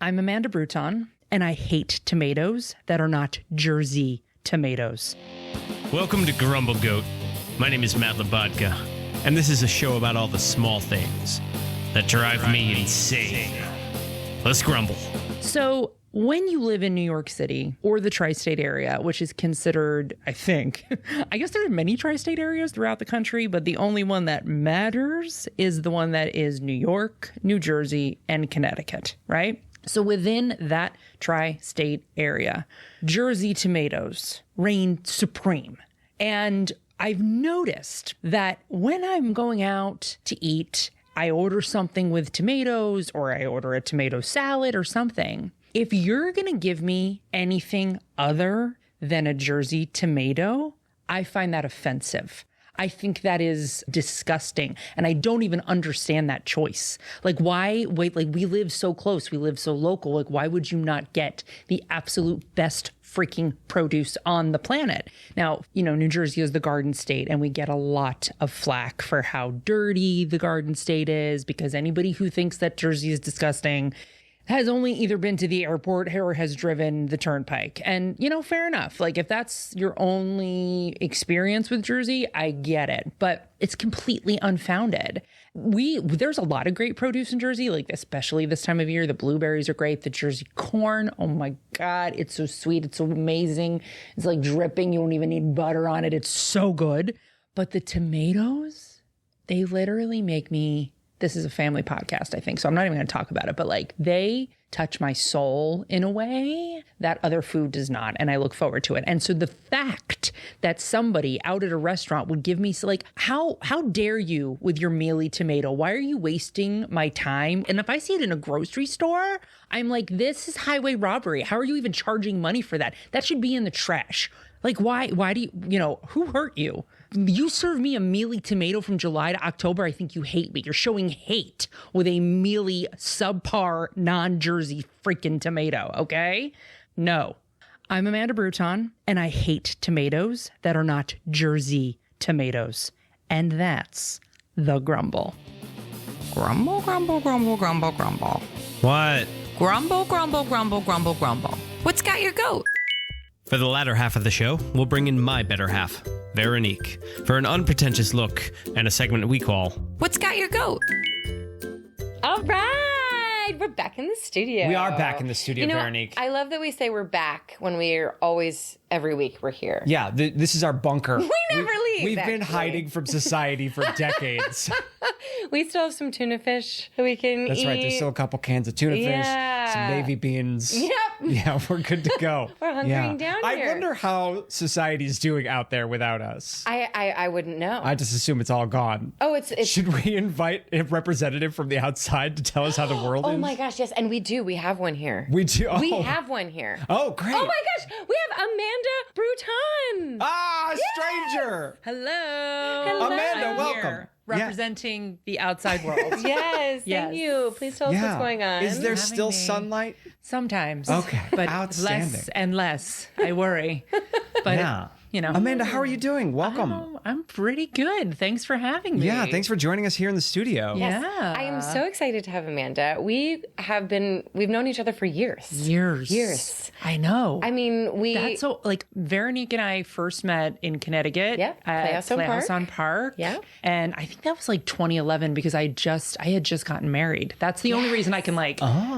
I'm Amanda Bruton, and I hate tomatoes that are not Jersey tomatoes. Welcome to Grumble Goat. My name is Matt Labodka, and this is a show about all the small things that drive me insane. Let's grumble. So, when you live in New York City or the tri-state area, which is considered, I think, I guess there are many tri-state areas throughout the country, but the only one that matters is the one that is New York, New Jersey, and Connecticut, right? So within that tri-state area, Jersey tomatoes reign supreme. And I've noticed that when I'm going out to eat, I order something with tomatoes or I order a tomato salad or something. If you're going to give me anything other than a Jersey tomato, I find that offensive. I think that is disgusting. And I don't even understand that choice. Like, why wait? Like, we live so close. We live so local. Like, why would you not get the absolute best freaking produce on the planet? Now, you know, New Jersey is the Garden State, and we get a lot of flack for how dirty the Garden State is, because anybody who thinks that Jersey is disgusting has only either been to the airport or has driven the turnpike. And, you know, fair enough. Like, if that's your only experience with Jersey, I get it. But it's completely unfounded. There's a lot of great produce in Jersey, like especially this time of year. The blueberries are great. The Jersey corn, oh my God, it's so sweet. It's so amazing. It's like dripping. You don't even need butter on it. It's so good. But the tomatoes, they literally make me... This is a family podcast, I think, so I'm not even going to talk about it. But like, they touch my soul in a way that other food does not. And I look forward to it. And so the fact that somebody out at a restaurant would give me, like, how dare you with your mealy tomato? Why are you wasting my time? And if I see it in a grocery store, I'm like, this is highway robbery. How are you even charging money for that? That should be in the trash. Like, why do you, who hurt you? You serve me a mealy tomato from July to October, I think you hate me. You're showing hate with a mealy, subpar, non-Jersey freaking tomato, okay? No. I'm Amanda Bruton, and I hate tomatoes that are not Jersey tomatoes. And that's the Grumble. Grumble, grumble, grumble, grumble, grumble. What? Grumble, grumble, grumble, grumble, grumble. What's got your goat? For the latter half of the show, we'll bring in my better half, Veronique, for an unpretentious look and a segment we call What's got your goat? All right, we're back in the studio. We are back in the studio, Veronique. I love that we say we're back when we're always, every week we're here. Yeah, this is our bunker. We never leave. We've been hiding from society for decades. We still have some tuna fish that we can eat. That's right. There's still a couple cans of tuna fish, some navy beans. Yep. Yeah, we're good to go. We're hunkering down here. I wonder how society's doing out there without us. I wouldn't know. I just assume it's all gone. Oh, it's Should we invite a representative from the outside to tell us how the world is? Oh my gosh, yes, and we do. We have one here. We do. Oh. We have one here. Oh, great. Oh my gosh, we have Amanda Bruton. Ah, stranger. Hello. Amanda, I'm welcome. here, representing the outside world. Yes, thank you. Please tell us what's going on. Is there Having still me. sunlight? Sometimes. Okay, But outstanding. less and less, I worry. But, Yeah. you know. Amanda, how are you doing? Welcome. I'm pretty good. Thanks for having me. Yeah, thanks for joining us here in the studio. Yeah. I am so excited to have Amanda. We've known each other for years. Years. I know. I mean, That's so, like, Veronique and I first met in Connecticut. Yeah, At Playhouse on Park. Yeah. And I think that was like 2011 because I had just gotten married. That's the only reason I can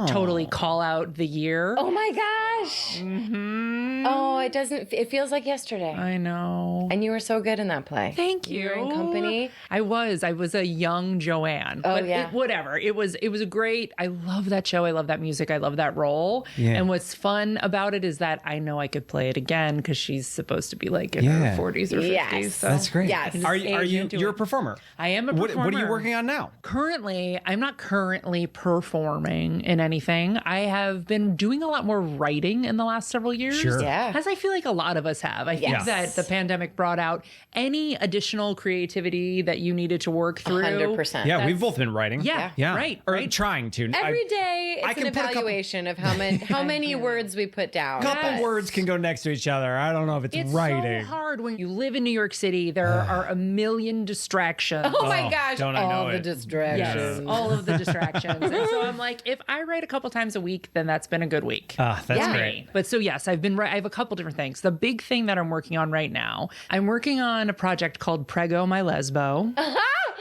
totally call out the year. Oh my gosh. Mm-hmm. Oh, it feels like yesterday. I know. And you were so good in that play. Thank you. You were in company. I was a young Joanne. Oh, but yeah. Whatever. It was a great. I love that show. I love that music. I love that role. Yeah. And what's fun about it is that I know I could play it again because she's supposed to be like in her 40s or 50s. Yes. So That's great. Yes. Are age you? into You're it. a performer. I am a performer. What are you working on now? Currently, I'm not currently performing in anything. I have been doing a lot more writing in the last several years. Sure. Yeah. Yeah. As I feel like a lot of us have. I think Yes. that the pandemic brought out any additional creativity that you needed to work through. 100%. Yeah, we've both been writing. Yeah, Yeah. right, Or right. trying to. Every day, I it's an can put a couple- evaluation of how many words we put down. couple words can go next to each other. I don't know if it's writing. so hard when you live in New York City. There are a million distractions. Oh my gosh! don't I know all the it. distractions. Yes, all of the distractions. And so I'm like, if I write a couple times a week, then that's been a good week. That's Yeah. great. But so yes, I have a couple different things. The big thing that I'm working on right now, I'm working on a project called Prego My Lesbo.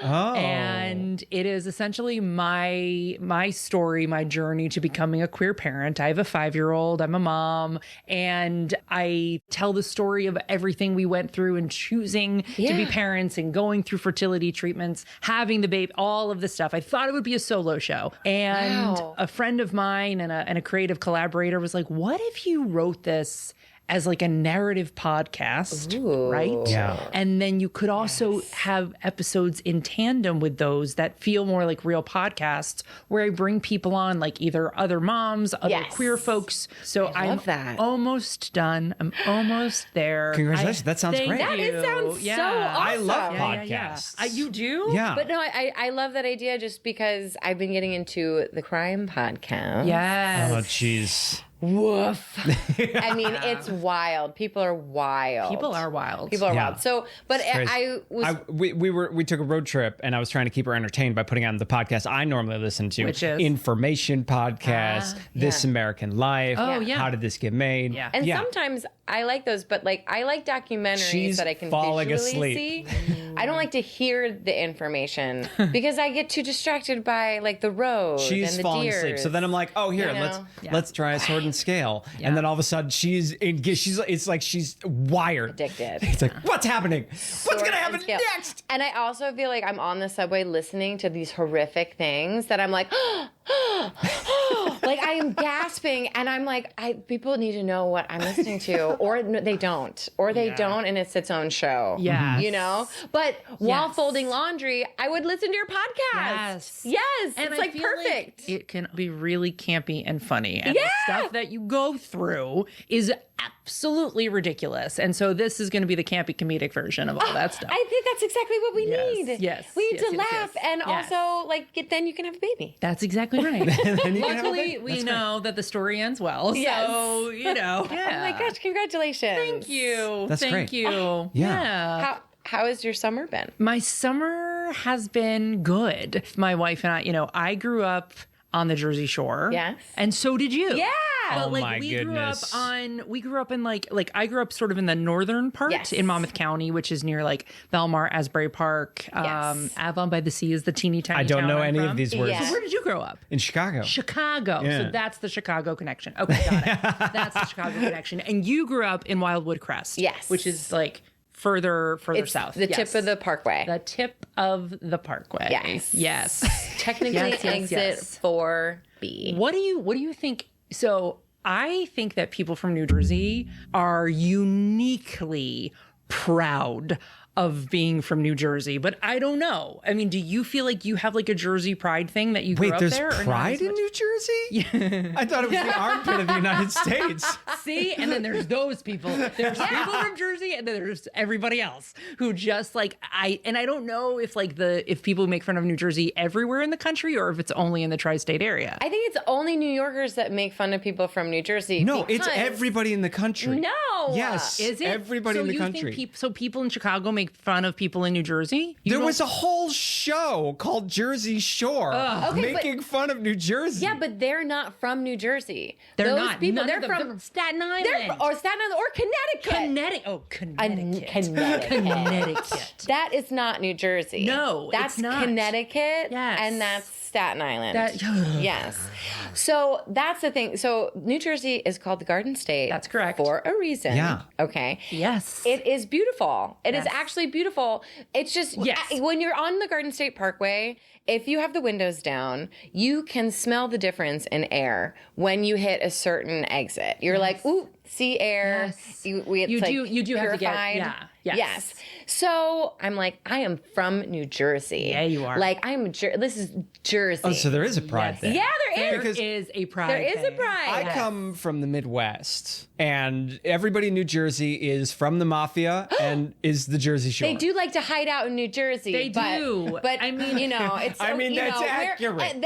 Oh. And it is essentially my story, my journey to becoming a queer parent. I have a 5-year-old, I'm a mom, and I tell the story of everything we went through in choosing to be parents and going through fertility treatments, having the baby, all of this stuff. I thought it would be a solo show. And Wow. a friend of mine and a creative collaborator was like, what if you wrote this as like a narrative podcast, right? Yeah. And then you could also have episodes in tandem with those that feel more like real podcasts where I bring people on, like either other moms, other Yes. queer folks. So I love I'm that. almost done. I'm almost there. Congratulations. That sounds Thank great. That you. sounds Yeah. so awesome. I love Yeah, yeah, podcasts. yeah. You do? Yeah. But no, I love that idea just because I've been getting into the crime podcast. Yes. Oh, jeez. Woof. I mean, it's wild. People are wild. People are wild. People are Yeah. wild. So, but I was. We took a road trip and I was trying to keep her entertained by putting on the podcast I normally listen to, Which is? information podcasts, This American Life. Oh, yeah. How did this get made? Yeah. And sometimes I like those, but like I like documentaries She's that I can falling visually asleep. see. I don't like to hear the information because I get too distracted by like the road She's and the falling deers. asleep. So then I'm like, oh, here, You know? let's try a sword and scale. And then all of a sudden it's like she's wired. Addicted. It's like, what's happening? What's going to happen Scale. next? And I also feel like I'm on the subway listening to these horrific things that I'm like, like I am gasping, and I'm like, people need to know what I'm listening to, or no, they don't, and it's its own show. Yes. you know. But while Yes. folding laundry, I would listen to your Yes. podcast. Yes, And it's I like feel perfect. Like it can be really campy and funny. And the stuff that you go through is absolutely ridiculous. And so this is going to be the campy comedic version of all that stuff. I think that's exactly what we Yes, need. yes, we need yes, to yes, laugh, yes. and Yes. also like then you can have a baby. That's exactly right. Then you can have a Luckily, baby. we That's know that the story ends well. Yes. So, you know. Yeah. Oh my gosh! Congratulations. Thank you. That's Thank great. you. Yeah. How has your summer been? My summer has been good. My wife and I, I grew up on the Jersey Shore. Yes. And so did you. Yeah. But Oh like my we goodness. grew up in like I grew up sort of in the northern part Yes. in Monmouth County, which is near like Belmar, Asbury Park. Yes. Avon by the Sea is the teeny tiny I don't town know I'm any from. of these words. Yeah. So where did you grow up? In Chicago. Chicago. Yeah. So that's the Chicago connection. Okay, got it. That's the Chicago connection. And you grew up in Wildwood Crest. Yes. Which is like further It's south. the Yes. tip of the parkway. The tip of the parkway. Yes. Yes. Technically, Yes, yes, exit yes. 4B. What do you think? So I think that people from New Jersey are uniquely proud of being from New Jersey, but I don't know. I mean, do you feel like you have like a Jersey pride thing that you grew Wait, up there's there? or not pride as in much? New Jersey? Yeah. I thought it was the armpit of the United States. See, and then there's those people. There's people from Jersey, and then there's everybody else who just like I don't know if if people make fun of New Jersey everywhere in the country or if it's only in the tri-state area. I think it's only New Yorkers that make fun of people from New Jersey. No, it's because- everybody in the country. No. Yes. Is it Everybody so in the you country. Think so people in Chicago make fun of people in New Jersey? You There don't- was a whole show called Jersey Shore Okay, making fun of New Jersey. Yeah, but they're not from New Jersey. They're Those not. people. None They're of them. from They're Staten Island. or Staten Island or Connecticut. Connecticut. Connecticut. Connecticut. That is not New Jersey. No, that's it's not. Connecticut. Yes. And that's Staten Island. That- yes. So that's the thing. So New Jersey is called the Garden State. That's correct. For a reason. Yeah. Okay. Yes. It is beautiful. It is Yes. actually beautiful. It's just Yes. when you're on the Garden State Parkway, if you have the windows down, you can smell the difference in air when you hit a certain exit. You're like, ooh, sea air. Yes. You do have to get, purified. yeah. Yes. So I'm like, I am from New Jersey. Yeah, you are. Like this is Jersey. Oh, so there is a pride thing. yeah, there There is. is a pride. There is a thing. pride. I come from the Midwest, and everybody in New Jersey is from the mafia and is the Jersey Shore. They do like to hide out in New Jersey. They do. But I mean, it's. I mean, that's accurate.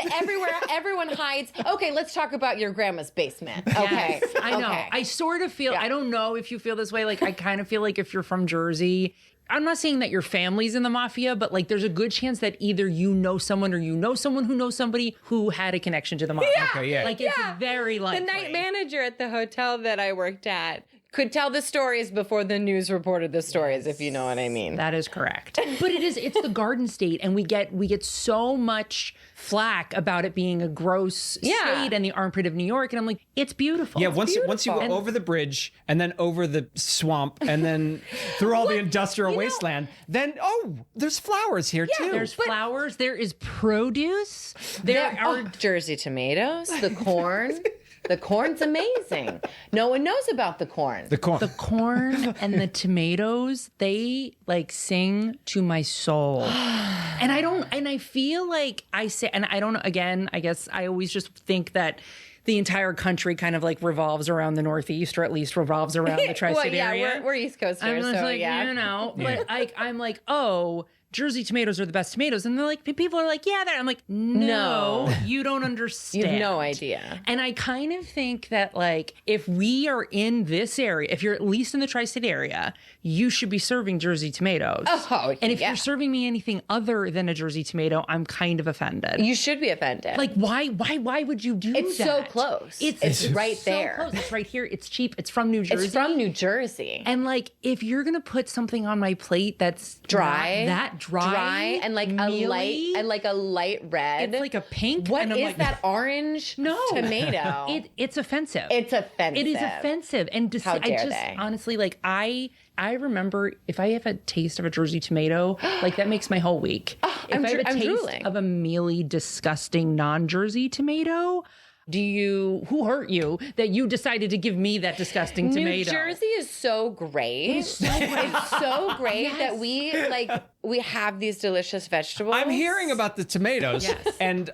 Everyone hides. Okay, let's talk about your grandma's basement. Okay, Yes, I know. Okay. I sort of feel, I don't know if you feel this way. Like, I kind of feel like if you're from Jersey, I'm not saying that your family's in the mafia, but like there's a good chance that either you know someone or you know someone who knows somebody who had a connection to the mafia. Okay, yeah. Like it's very The likely. night manager at the hotel that I worked at could tell the stories before the news reported the stories, if you know what I mean. That is correct. But it's the Garden State, and we get so much flack about it being a gross state and the armpit of New York, and I'm like, it's beautiful. Yeah, It's once you go over the bridge and then over the swamp and then through all the industrial wasteland, then there's flowers here too. There's flowers. There is produce. There are Jersey tomatoes, the corn. The corn's amazing. No one knows about the corn. the corn. the corn and the tomatoes. They like sing to my soul, and I feel like I say, and I don't. Again, I guess I always just think that the entire country kind of like revolves around the Northeast, or at least revolves around the tri-state area. We're East Coasters, I'm just so like, but I'm like, oh, Jersey tomatoes are the best tomatoes. And they're like, people are like, yeah, I'm like, no, you don't understand. You have no idea. And I kind of think that like, if we are in this area, if you're at least in the tri-state area, you should be serving Jersey tomatoes. Oh, and if yeah. you're serving me anything other than a Jersey tomato, I'm kind of offended. You should be offended. Like, why would you do It's that? so close. It's right so there. close. It's right here. It's cheap. It's from New Jersey. It's from New Jersey. And like, if you're gonna put something on my plate that's Dry. not that dry and like mealy, a light red. it's like a pink. What and I'm is like, that orange tomato? It's offensive. It's offensive. It is offensive. And How dare they? honestly, like I remember if I have a taste of a Jersey tomato, like that makes my whole week. If I'm I have a taste drooling. of a mealy, disgusting non-Jersey tomato, who hurt you that you decided to give me that disgusting tomato? New Jersey is so great. It's so great that we have these delicious vegetables. I'm hearing about the tomatoes, and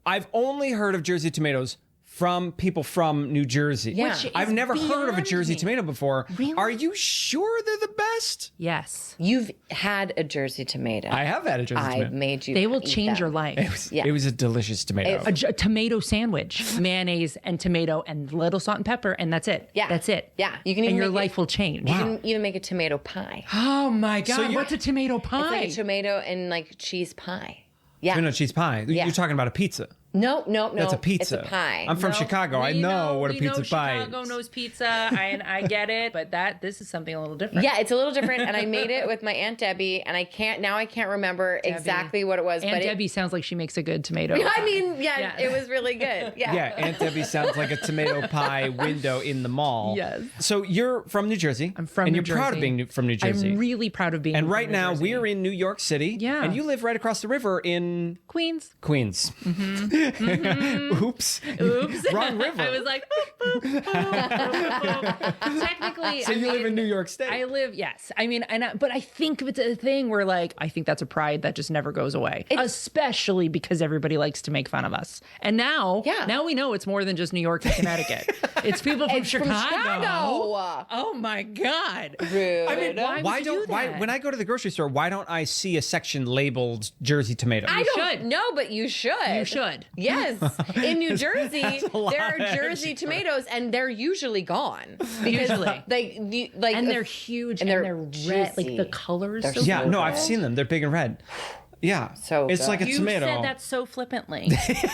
I've only heard of Jersey tomatoes from people from New Jersey. Yeah. Which I've is never heard of a beyond Jersey me. tomato before. Really? Are you sure they're the best? Yes. You've had a Jersey tomato. I have had a Jersey I've tomato. made you. They will eat change them. your life. Yeah. It was a delicious tomato. A tomato sandwich, mayonnaise and tomato and little salt and pepper, and that's it. Yeah. That's it. Yeah. You can even and your make life will change. You can even make a tomato pie. Oh my God. you- What's a tomato pie? It's like a tomato and like cheese pie. Yeah. Tomato cheese pie. Yeah. You're talking about a pizza. No. That's a pizza. It's a pie. I'm from Chicago. I know what a pizza pie Chicago is. knows pizza. I get it, but this is something a little different. Yeah, it's a little different, and I made it with my Aunt Debbie, and I can't remember exactly what it was. Aunt but Debbie sounds like she makes a good tomato. I mean, yeah, it was really good. Yeah. Yeah, Aunt Debbie sounds like a tomato pie window in the mall. Yes. So you're from New Jersey. I'm from and New you're proud of Jersey. being from New Jersey. I'm really proud of being. and from right New now Jersey. we're in New York City. Yeah. And you live right across the river in Queens. Queens. Oops. Wrong river. I was like, boop, boop, boop, boop. Technically, so you live in New York State. I live, yes. I mean, but I think it's a thing where, like, I think that's a pride that just never goes away, especially because everybody likes to make fun of us. And now we know it's more than just New York and Connecticut. It's people from Chicago. Oh my God. Rude. I mean, why would you do that? when I go to the grocery store, why don't I see a section labeled Jersey tomato? I don't should. know, but you should. You should. Yes. In New Jersey, lot there are of Jersey energy. tomatoes, and they're usually gone. Because Usually. and They're huge and and they're they're red. Like juicy. the colors. They're So Yeah, so no, I've good. seen them. They're big and red. Yeah. So it's good. like a You tomato. said that so flippantly,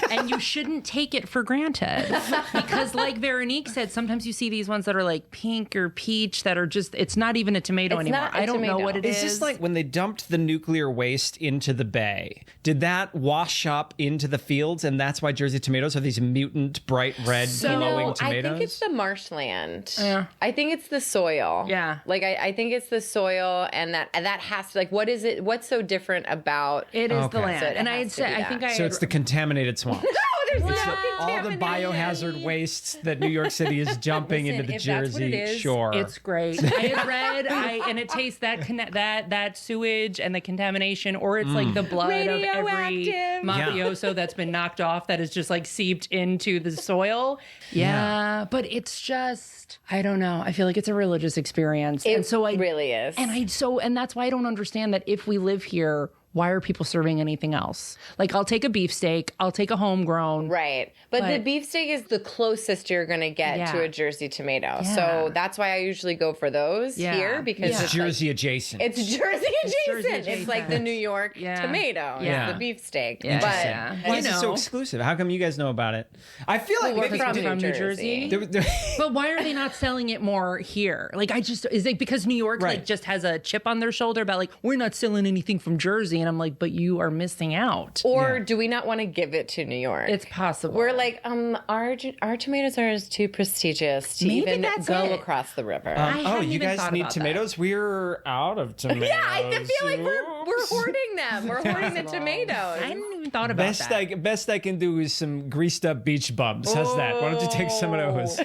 and you shouldn't take it for granted because, like Veronique said, sometimes you see these ones that are like pink or peach that are just—it's not even a tomato It's anymore. not a I don't know tomato. what it is. Is this like when they dumped the nuclear waste into the bay? Did that wash up into the fields, and that's why Jersey tomatoes are these mutant, bright red, glowing tomatoes? I think it's the marshland. Yeah. I think it's the soil. Yeah. Like I think it's the soil, and that has to, like, what is it? What's so different about It is Okay. the land, So it and has I'd to say be I think that. I So had, it's the contaminated swamps. No, There's It's no all the biohazard wastes that New York City is dumping into the if that's what it Jersey is, shore. It's great. I had read, and it tastes that sewage and the contamination, or it's like the blood of every Radioactive. mafioso that's been knocked off that is just like seeped into the soil. Yeah, but it's just, I don't know. I feel like it's a religious experience, It and so I really is. and that's why I don't understand that if we live here, why are people serving anything else? Like, I'll take a beefsteak, I'll take a homegrown. Right. But the beefsteak is the closest you're going to get to a Jersey tomato. Yeah. So that's why I usually go for those here because It's it's Jersey like, adjacent. it's Jersey adjacent. Jersey It's like the New York Yeah. tomato. Yeah. It's the beefsteak. Yeah. But Yeah. Why You is it so know. exclusive? How come you guys know about it? I feel like we're maybe from New Jersey. Jersey. But why are they not selling it more here? Like, is it because New York Right. like just has a chip on their shoulder about like, we're not selling anything from Jersey? And I'm like, but you are missing out. Or do we not want to give it to New York? It's possible. We're like, our tomatoes are too prestigious to Maybe even that's go it. across the river. Oh, hadn't you even guys thought need about tomatoes? We're out of tomatoes. yeah, I feel like we're Oops. hoarding them. We're hoarding the tomatoes. I hadn't even thought about that. Best I can do is some greased up beach bums. How's that? Why don't you take some of those?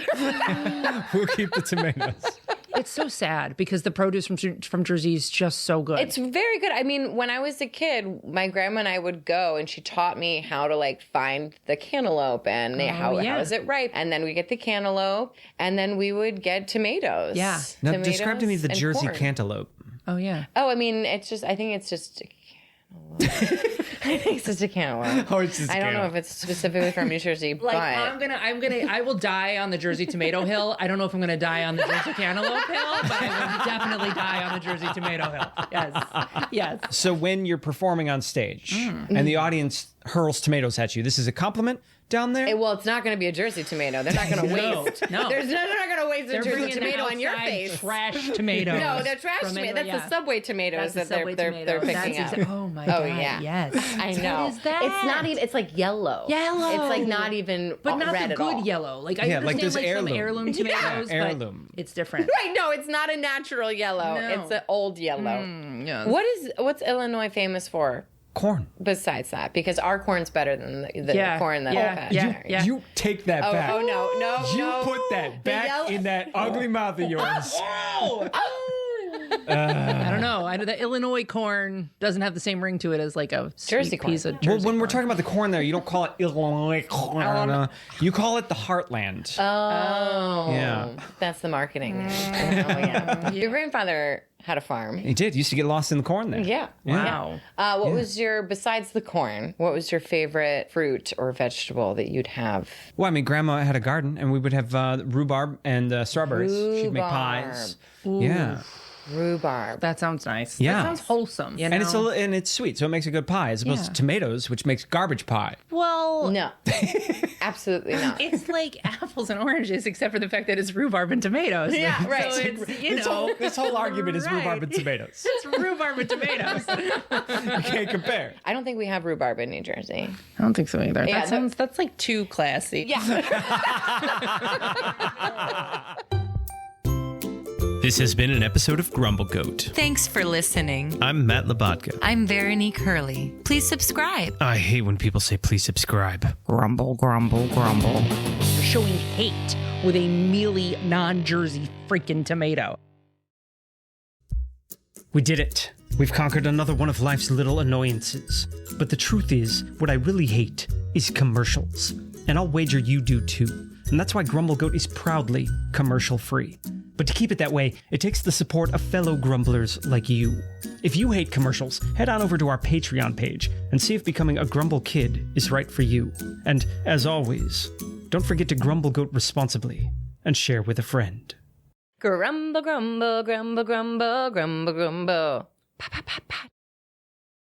We'll keep the tomatoes. It's so sad because the produce from Jersey is just so good. It's very good. I mean, when I was a kid, my grandma and I would go, and she taught me how to like find the cantaloupe and how is it ripe. And then we get the cantaloupe, and then we would get tomatoes. Yeah. Now, Tomatoes describe to me the and Jersey corn. cantaloupe. oh yeah. Oh, I mean, I think it's just a cantaloupe. I think it's just a cantaloupe. Oh, it's just I don't know if cantaloupe. it's specifically from New Jersey, Like, but I will die on the Jersey tomato hill. I don't know if I'm gonna die on the Jersey cantaloupe hill, but I will definitely die on the Jersey tomato hill. Yes. So when you're performing on stage Mm. and the audience hurls tomatoes at you, this is a compliment down there? well, it's not going to be a Jersey tomato. They're not going to waste. No. They're not going to waste a They're Jersey bringing tomato on your outside face. trash tomatoes. No, they're trash from tomatoes. anywhere, That's the Subway tomatoes That's that the they're Subway picking tomatoes. up. Oh my Oh, god. yeah. Yes. I know. What is that? It's not even. It's like yellow. Yellow. It's like not even. But not red the at all. good yellow. Like I Yeah, understand like those some heirloom. heirloom tomatoes, Yeah, but heirloom. it's different. Right? No, it's not a natural yellow. No. It's an old yellow. Yes. What's Illinois famous for? Corn. Besides that, because our corn's better than the corn that Yeah. You take that back. Oh no! You put that back in that ugly mouth of yours. I don't know. The Illinois corn doesn't have the same ring to it as like a Jersey sweet corn. piece of Well, Jersey when we're corn. talking about the corn there, you don't call it Illinois corn. You call it the heartland. Oh, Yeah. that's the marketing. Oh yeah. Your grandfather had a farm. He did. Used to get lost in the corn there. Yeah. Wow. What was besides the corn, what was your favorite fruit or vegetable that you'd have? Well, I mean, Grandma had a garden, and we would have rhubarb and strawberries. She'd make pies. Yeah. Rhubarb. That sounds nice. Yeah. That sounds wholesome. You know? And it's sweet, so it makes a good pie, as opposed to tomatoes, which makes garbage pie. well, No. Absolutely not. it's like apples and oranges, expt for the fact that it's rhubarb and tomatoes. Yeah, right. So it's, This whole argument is rhubarb and Right. tomatoes. It's rhubarb and tomatoes. You can't compare. I don't think we have rhubarb in New Jersey. I don't think so either. Yeah, That's like too classy. Yeah. This has been an episode of Grumble Goat. Thanks for listening. I'm Matt Labatka. I'm Veronique Hurley. Please subscribe. I hate when people say please subscribe. Grumble, grumble, grumble. Showing hate with a mealy, non-Jersey freaking tomato. We did it. We've conquered another one of life's little annoyances. But the truth is, what I really hate is commercials. And I'll wager you do too. And that's why Grumble Goat is proudly commercial-free. But to keep it that way, it takes the support of fellow grumblers like you. If you hate commercials, head on over to our Patreon page and see if becoming a Grumble Kid is right for you. And, as always, don't forget to Grumble Goat responsibly and share with a friend. Grumble, grumble, grumble, grumble, grumble, grumble. Pa, pa, pa, pa.